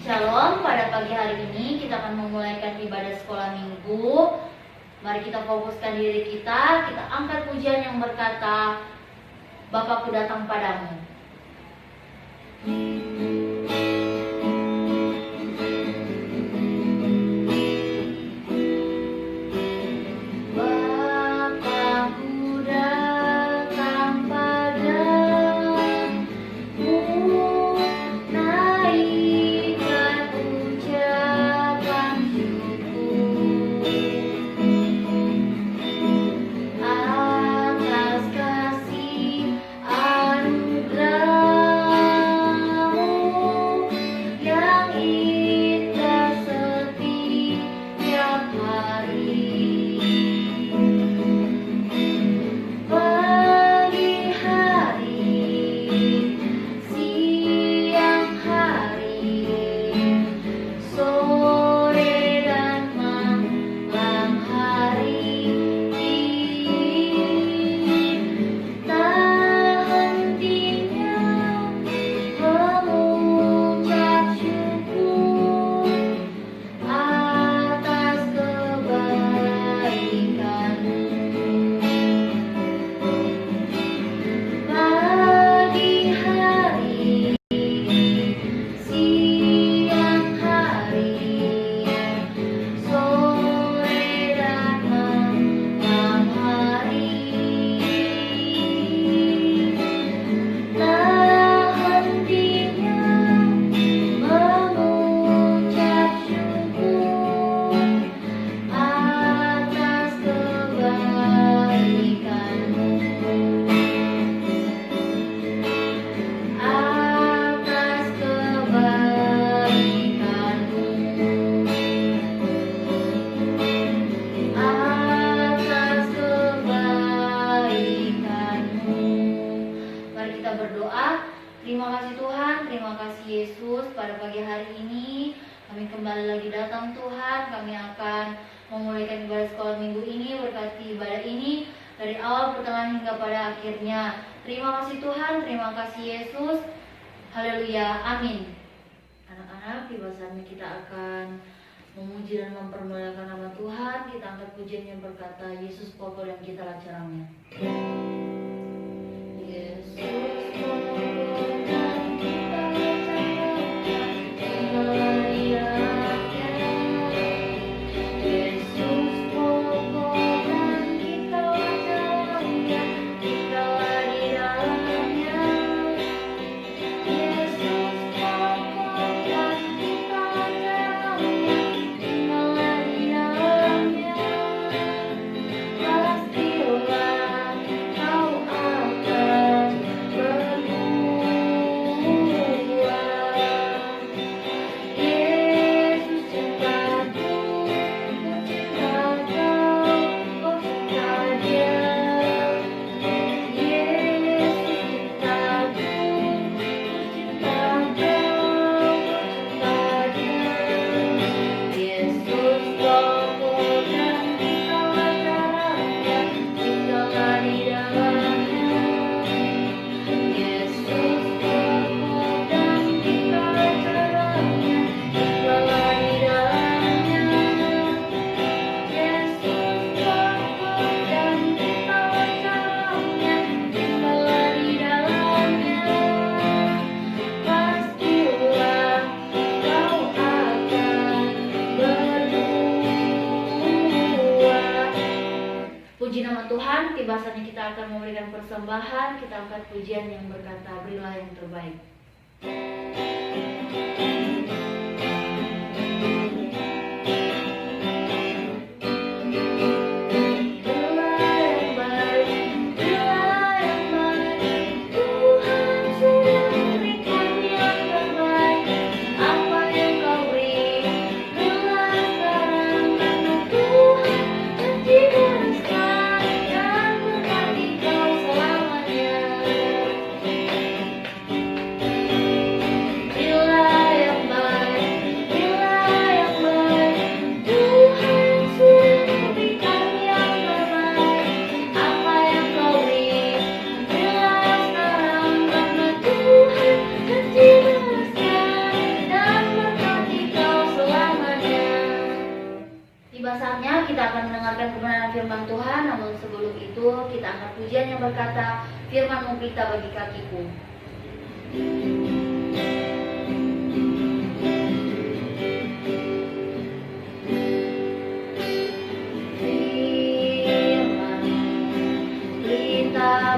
Shalom, pada pagi hari ini kita akan memulaikan ibadah sekolah minggu. Mari kita fokuskan diri kita angkat pujian yang berkata, Bapakku datang padamu. Terima kasih Tuhan, terima kasih Yesus. Pada pagi hari ini kami kembali lagi datang Tuhan. Kami akan memulaikan ibadah sekolah minggu ini. Berkati ibadah ini dari awal, pertengahan hingga pada akhirnya. Terima kasih Tuhan, terima kasih Yesus. Haleluya, amin. Anak-anak, tiba saatnya kita akan memuji dan mempermuliakan nama Tuhan. Kita angkat pujian yang berkata, Yesus pokok dan kita lacarangnya. Yesus Tuhan, tiba saatnya kita akan memberikan persembahan. Kita angkat pujian yang berkata, berilah yang terbaik. kita akan mendengarkan kebenaran firman Tuhan. Namun sebelum itu kita angkat pujian yang berkata, firman-Mu pelita bagi kakiku.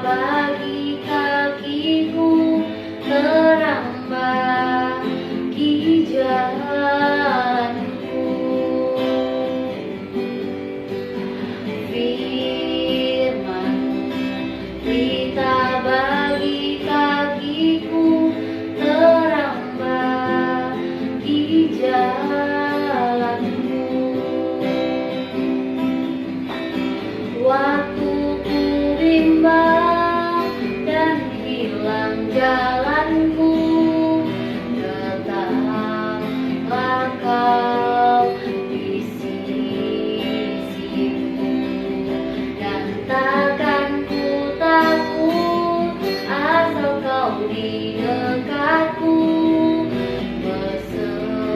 Bagi kakiku, terang bagi jalanku. Firman pelita bagi kakiku, terang bagi jalanku. Waktu ku bimbang dan hilang jalanku, tetaplah Kau di sisiku, dan takkan ku takut asal Kau di dekatku, besertaku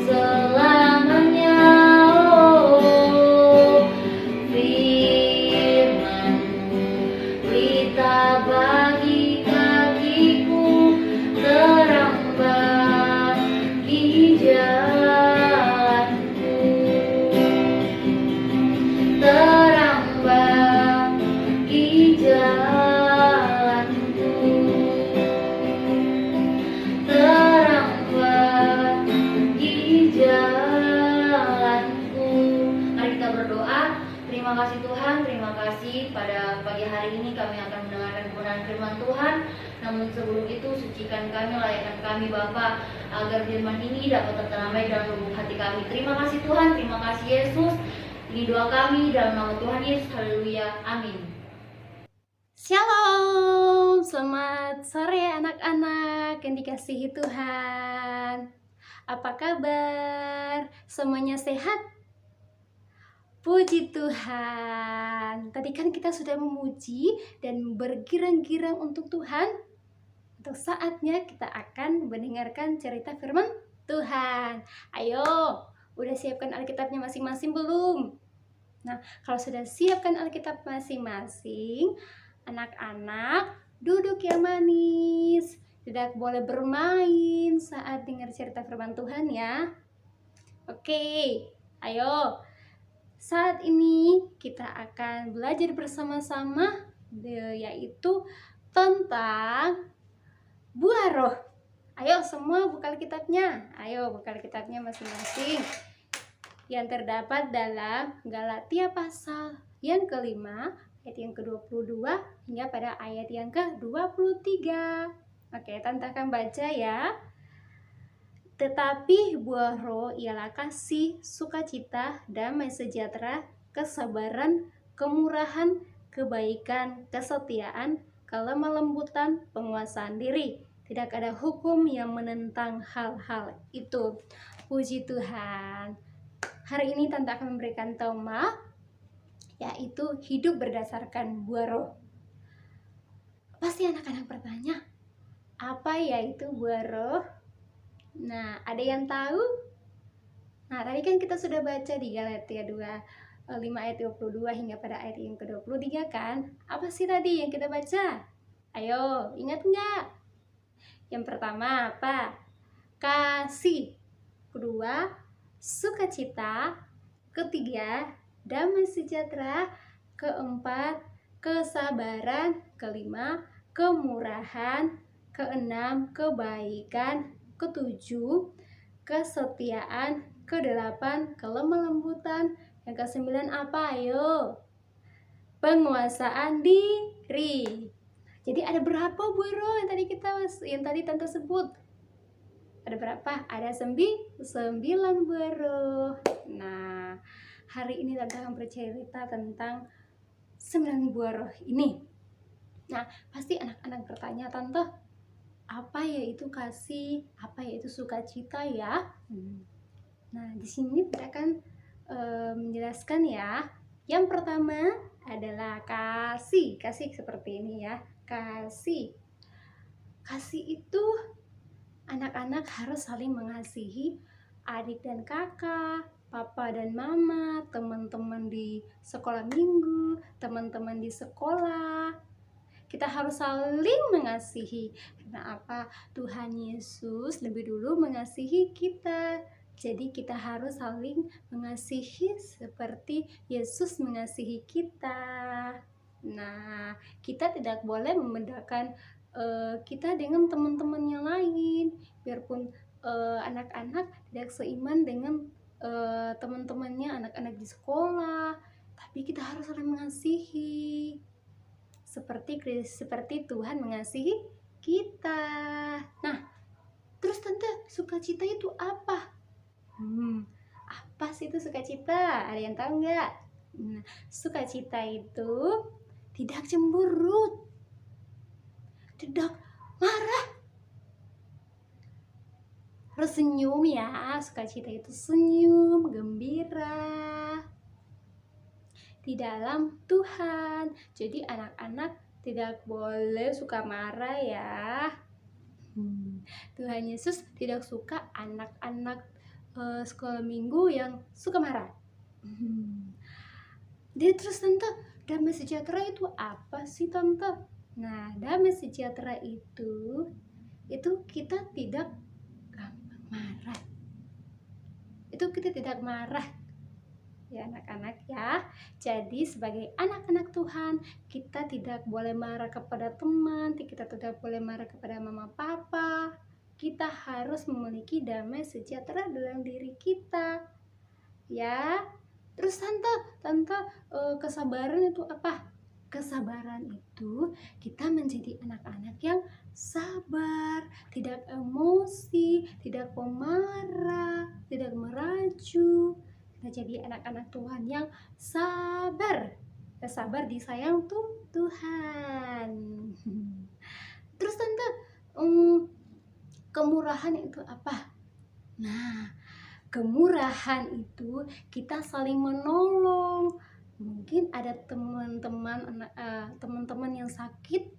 selamanya. Bagi kakiku, terang bagi jalanku, terang bagi jalanku, terang bagi jalanku. Mari kita berdoa. Terima kasih Tuhan, terima kasih pada pagi hari ini kami akan mendengarkan kebenaran firman Tuhan. Namun sebelum itu sucikan kami, layakkan kami Bapa, agar firman ini dapat tertanam dalam lubuk hati kami. Terima kasih Tuhan, terima kasih Yesus. Ini doa kami dalam nama Tuhan Yesus. Haleluya, amin. Shalom, selamat sore anak-anak yang dikasihi Tuhan. Apa kabar? Semuanya sehat? Puji Tuhan. Tadi kan kita sudah memuji dan bergirang-girang untuk Tuhan. Untuk saatnya kita akan mendengarkan cerita firman Tuhan. Ayo, udah siapkan Alkitabnya masing-masing belum? Nah, kalau sudah siapkan Alkitab masing-masing, anak-anak duduk yang manis. Tidak boleh bermain saat dengar cerita firman Tuhan ya. Oke, ayo. Saat ini kita akan belajar bersama-sama yaitu tentang buah roh. Ayo semua buka Alkitabnya. Ayo buka Alkitabnya masing-masing. Yang terdapat dalam Galatia pasal yang kelima, ayat yang ke-22 hingga pada ayat yang ke-23. Oke, Tante akan baca ya. Tetapi buah roh ialah kasih, sukacita, damai sejahtera, kesabaran, kemurahan, kebaikan, kesetiaan, kelemah lembutan, penguasaan diri. Tidak ada hukum yang menentang hal-hal itu. Puji Tuhan. Hari ini Tante akan memberikan tema, yaitu hidup berdasarkan buah roh. Pasti anak-anak bertanya, apa yaitu buah roh? Nah, ada yang tahu? Nah, tadi kan kita sudah baca di Galatia 5 ayat 22 hingga pada ayat yang ke-23 kan? Apa sih tadi yang kita baca? Ayo, ingat nggak? Yang pertama apa? Kasih. Kedua, sukacita. Ketiga, damai sejahtera. Keempat, kesabaran. Kelima, kemurahan. Keenam, kebaikan. Ketujuh, kesetiaan. Kedelapan, kelemah lembutan. Yang kesembilan apa? Ayo, penguasaan diri. Jadi ada berapa buah roh yang tadi Tante sebut? Ada berapa? Ada 9 buah roh. Nah, hari ini Tante akan bercerita tentang 9 buah roh ini. Nah, pasti anak-anak bertanya, Tante, apa yaitu kasih, apa yaitu sukacita ya? Nah, di sini kita akan menjelaskan ya. Yang pertama adalah kasih. Kasih seperti ini ya. Kasih itu anak-anak harus saling mengasihi adik dan kakak, papa dan mama, teman-teman di sekolah minggu, teman-teman di sekolah. Kita harus saling mengasihi. Karena apa? Tuhan Yesus lebih dulu mengasihi kita. Jadi kita harus saling mengasihi seperti Yesus mengasihi kita. Nah, kita tidak boleh membedakan kita dengan teman-teman yang lain. Biarpun anak-anak tidak seiman dengan teman-temannya, anak-anak di sekolah, tapi kita harus saling mengasihi. Seperti Tuhan mengasihi kita. Nah, terus tante, sukacita itu apa? Apa sih itu sukacita? Ada yang tahu nggak? Nah, sukacita itu tidak cemberut, tidak marah, harus senyum ya. Sukacita itu senyum, gembira di dalam Tuhan. Jadi anak-anak tidak boleh suka marah ya. Tuhan Yesus tidak suka anak-anak sekolah minggu yang suka marah. Dia terus tante, damai sejahtera itu apa sih tante? Nah, damai sejahtera itu kita tidak gampang marah. Itu kita tidak marah ya anak-anak ya. Jadi sebagai anak-anak Tuhan, kita tidak boleh marah kepada teman, kita tidak boleh marah kepada mama papa. Kita harus memiliki damai sejahtera dalam diri kita ya. Terus tante, kesabaran itu apa? Kesabaran itu kita menjadi anak-anak yang sabar, tidak emosi, tidak pemarah, tidak merajuk. Kita jadi anak-anak Tuhan yang sabar. Sabar disayang Tuhan. Terus tante, kemurahan itu apa? Nah, kemurahan itu kita saling menolong. Mungkin ada teman-teman yang sakit,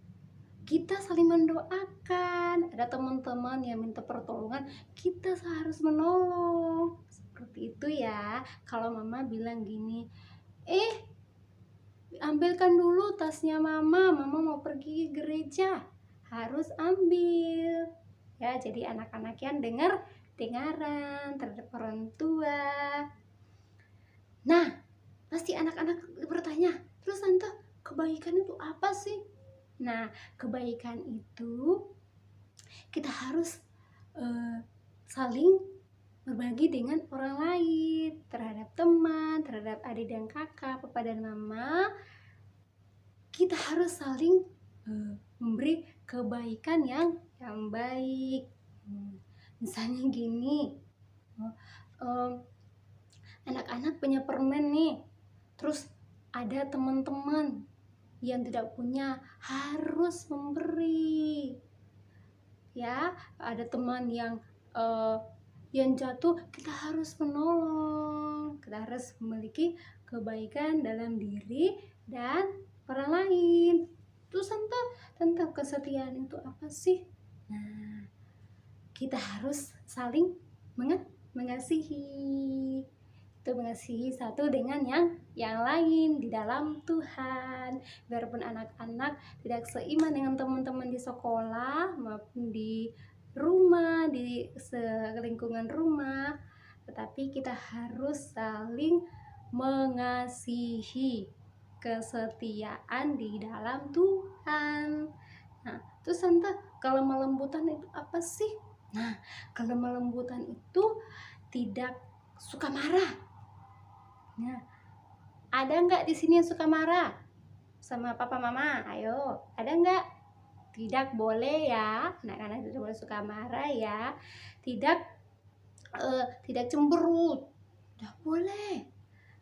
kita saling mendoakan. Ada teman-teman yang minta pertolongan, kita harus menolong. Seperti itu ya. Kalau mama bilang gini, ambilkan dulu tasnya mama mau pergi gereja, harus ambil ya. Jadi anak-anak yang dengaran terhadap orang tua. Nah, pasti anak-anak bertanya, terus tante, kebaikan itu apa sih? Nah, kebaikan itu kita harus saling berbagi dengan orang lain, terhadap teman, terhadap adik dan kakak, papa dan mama. Kita harus saling memberi kebaikan yang baik. Misalnya gini, anak-anak punya permen nih, terus ada teman-teman yang tidak punya, harus memberi ya. Ada teman yang jatuh, kita harus menolong. Kita harus memiliki kebaikan dalam diri dan orang lain. Terus tentang kesetiaan itu apa sih? Nah, kita harus saling mengasihi. Itu mengasihi satu dengan yang lain di dalam Tuhan. Biarpun anak-anak tidak seiman dengan teman-teman di sekolah maupun di rumah, di lingkungan rumah, tetapi kita harus saling mengasihi, kesetiaan di dalam Tuhan. Nah, terus tante, kalau kelembutan itu apa sih? Nah, kelembutan itu tidak suka marah. Nah, ada nggak di sini yang suka marah sama papa mama? Ayo, ada nggak? Tidak boleh ya, anak-anak tidak boleh suka marah ya. Tidak cemberut, tidak boleh.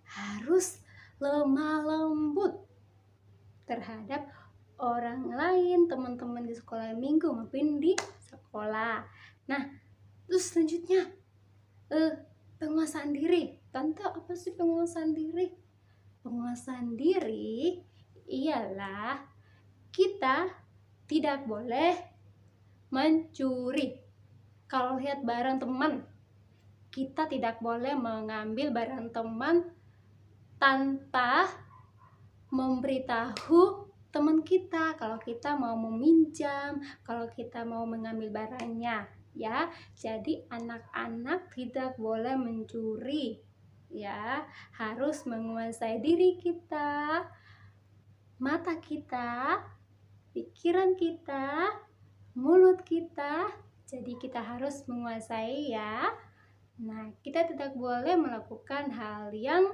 Harus lemah lembut terhadap orang lain, teman-teman di sekolah minggu maupun di sekolah. Nah, terus selanjutnya penguasaan diri. Tante, apa sih penguasaan diri? Penguasaan diri ialah kita tidak boleh mencuri. Kalau lihat barang teman, kita tidak boleh mengambil barang teman tanpa memberitahu teman kita kalau kita mau meminjam, kalau kita mau mengambil barangnya, ya. Jadi anak-anak tidak boleh mencuri, ya. Harus menguasai diri kita, mata kita, pikiran kita, mulut kita. Jadi kita harus menguasai, ya. Nah, kita tidak boleh melakukan hal yang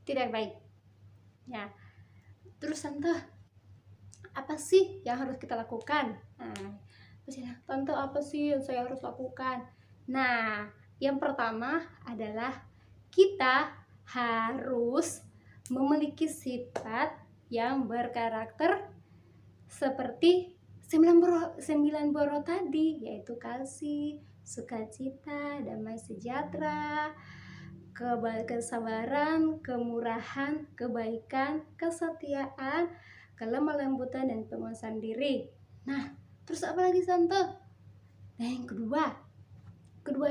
tidak baik, ya. Terus tante, apa sih yang harus kita lakukan? Nah, tante, apa sih yang saya harus lakukan? Nah, yang pertama adalah kita harus memiliki sifat yang berkarakter seperti 9 boro tadi, yaitu kasih, sukacita, damai sejahtera, kesabaran, kemurahan, kebaikan, kesetiaan, kelemah lembutan, dan penguasaan diri. Nah, terus apa lagi tante? Nah, yang kedua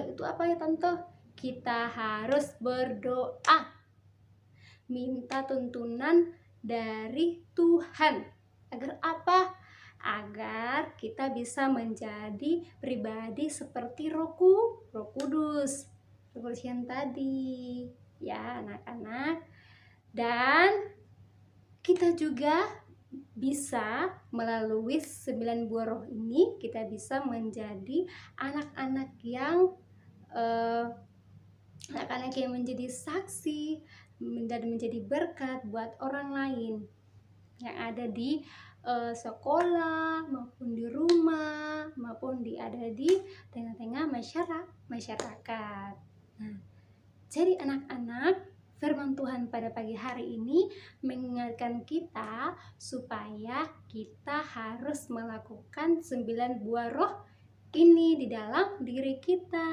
itu apa ya tante? Kita harus berdoa, minta tuntunan dari Tuhan. Agar apa? Agar kita bisa menjadi pribadi seperti Roh Kudus, seperti yang tadi, ya anak-anak. Dan kita juga bisa melalui 9 buah roh ini, kita bisa menjadi anak-anak yang menjadi saksi dan menjadi berkat buat orang lain yang ada di sekolah maupun di rumah maupun ada di tengah-tengah masyarakat. Nah, jadi anak-anak, firman Tuhan pada pagi hari ini mengingatkan kita supaya kita harus melakukan 9 buah roh ini di dalam diri kita.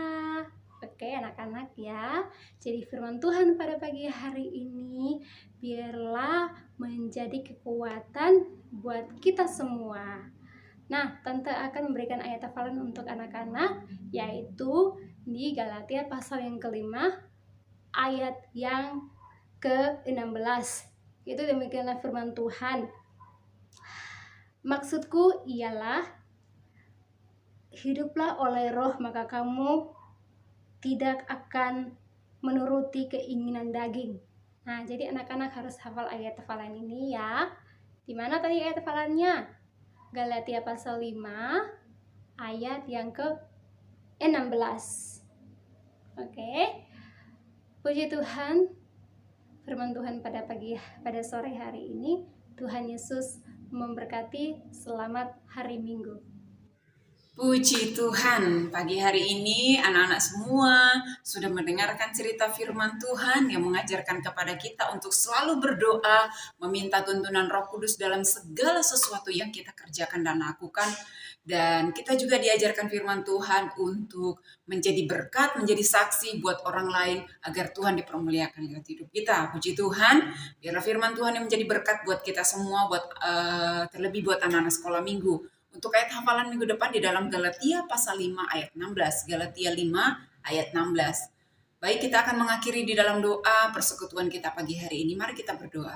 Oke anak-anak ya. Jadi firman Tuhan pada pagi hari ini biarlah menjadi kekuatan buat kita semua. Nah, tante akan memberikan ayat hafalan untuk anak-anak, yaitu di Galatia pasal yang kelima, ayat yang ke-16. Itu demikianlah firman Tuhan. Maksudku ialah, hiduplah oleh roh, maka kamu tidak akan menuruti keinginan daging. Nah, jadi anak-anak harus hafal ayat hafalan ini ya. Di mana tadi ayat hafalannya? Galatia pasal 5 ayat yang ke-16. Oke. Puji Tuhan, firman Tuhan pada sore hari ini. Tuhan Yesus memberkati. Selamat hari Minggu. Puji Tuhan, pagi hari ini anak-anak semua sudah mendengarkan cerita firman Tuhan yang mengajarkan kepada kita untuk selalu berdoa, meminta tuntunan Roh Kudus dalam segala sesuatu yang kita kerjakan dan lakukan. Dan kita juga diajarkan firman Tuhan untuk menjadi berkat, menjadi saksi buat orang lain agar Tuhan dipermuliakan lewat hidup kita. Puji Tuhan, biarlah firman Tuhan yang menjadi berkat buat kita semua, terlebih buat anak-anak sekolah minggu. Untuk ayat hafalan minggu depan di dalam Galatia pasal 5 ayat 16. Galatia 5 ayat 16. Baik, kita akan mengakhiri di dalam doa persekutuan kita pagi hari ini. Mari kita berdoa.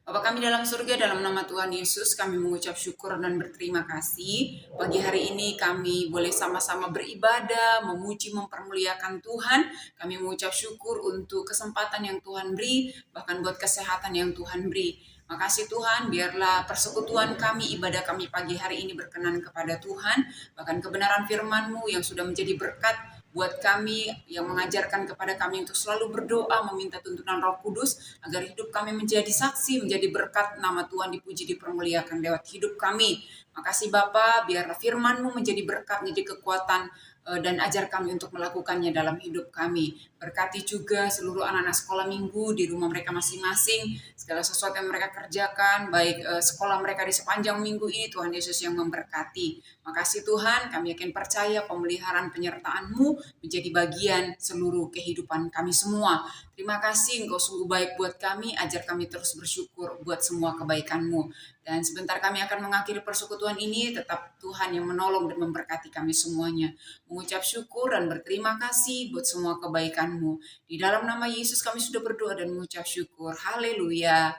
Bapa kami dalam surga, dalam nama Tuhan Yesus, kami mengucap syukur dan berterima kasih. Pagi hari ini kami boleh sama-sama beribadah, memuji, mempermuliakan Tuhan. Kami mengucap syukur untuk kesempatan yang Tuhan beri, bahkan buat kesehatan yang Tuhan beri. Makasih Tuhan, biarlah persekutuan kami, ibadah kami pagi hari ini berkenan kepada Tuhan. Bahkan kebenaran firman-Mu yang sudah menjadi berkat buat kami, yang mengajarkan kepada kami untuk selalu berdoa, meminta tuntunan Roh Kudus, agar hidup kami menjadi saksi, menjadi berkat, nama Tuhan dipuji, dipermuliakan lewat hidup kami. Makasih Bapa, biarlah firman-Mu menjadi berkat, menjadi kekuatan, dan ajar kami untuk melakukannya dalam hidup kami. Berkati juga seluruh anak-anak sekolah minggu di rumah mereka masing-masing, segala sesuatu yang mereka kerjakan, baik sekolah mereka di sepanjang minggu ini, Tuhan Yesus yang memberkati. Makasih Tuhan, kami yakin percaya pemeliharaan penyertaan-Mu menjadi bagian seluruh kehidupan kami semua. Terima kasih Engkau sungguh baik buat kami, ajar kami terus bersyukur buat semua kebaikan-Mu. Dan sebentar kami akan mengakhiri persekutuan ini, tetap Tuhan yang menolong dan memberkati kami semuanya. Mengucap syukur dan berterima kasih buat semua kebaikan-Mu. Di dalam nama Yesus kami sudah berdoa dan mengucap syukur. Haleluya.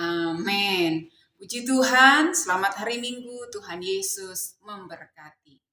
Amin. Puji Tuhan, selamat hari Minggu. Tuhan Yesus memberkati.